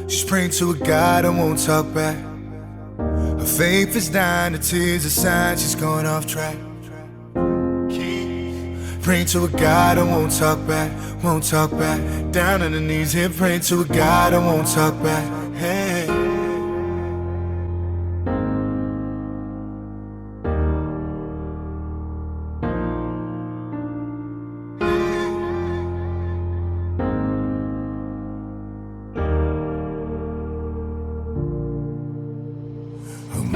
She's praying to a God and won't talk back. Her faith is dying, the tears are signs she's going off track. Praying to a God and won't talk back, won't talk back. Down on her knees here, praying to a God and won't talk back. Hey.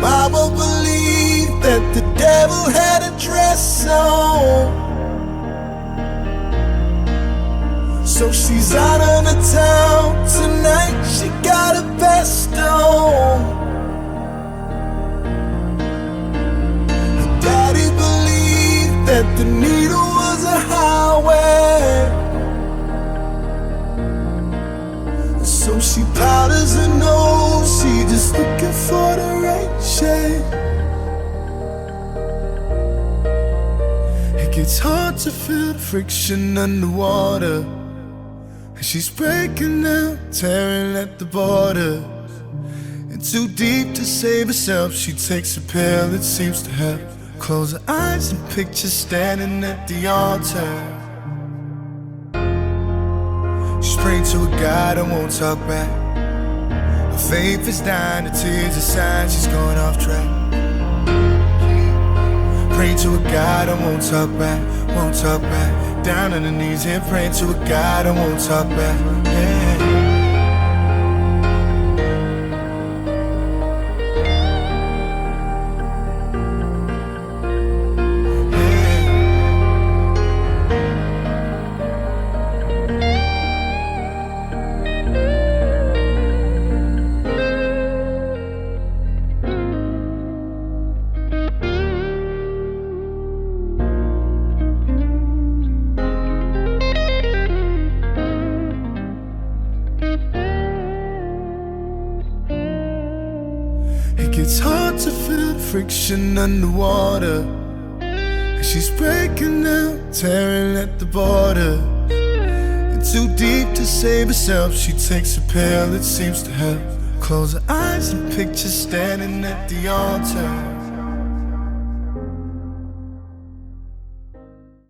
I won't believe that the devil had a dress on, so she's out of the town tonight. She got a vest on. Her daddy believed that the needle was a highway, so she powders her nose. She just looking for the right shade. It gets hard to feel the friction underwater, and she's breaking down, tearing at the border. And too deep to save herself, she takes a pill, it seems to help. Close her eyes and picture standing at the altar. She's praying to a God and won't talk back. Her faith is dying, the tears are signs she's going off track. Praying to a God and won't talk back, won't talk back. Down on her knees here, praying to a God and won't talk back. Yeah. It gets hard to feel the friction underwater, and she's breaking down, tearing at the border. And too deep to save herself, she takes a pill, it seems to help. Close her eyes and picture standing at the altar.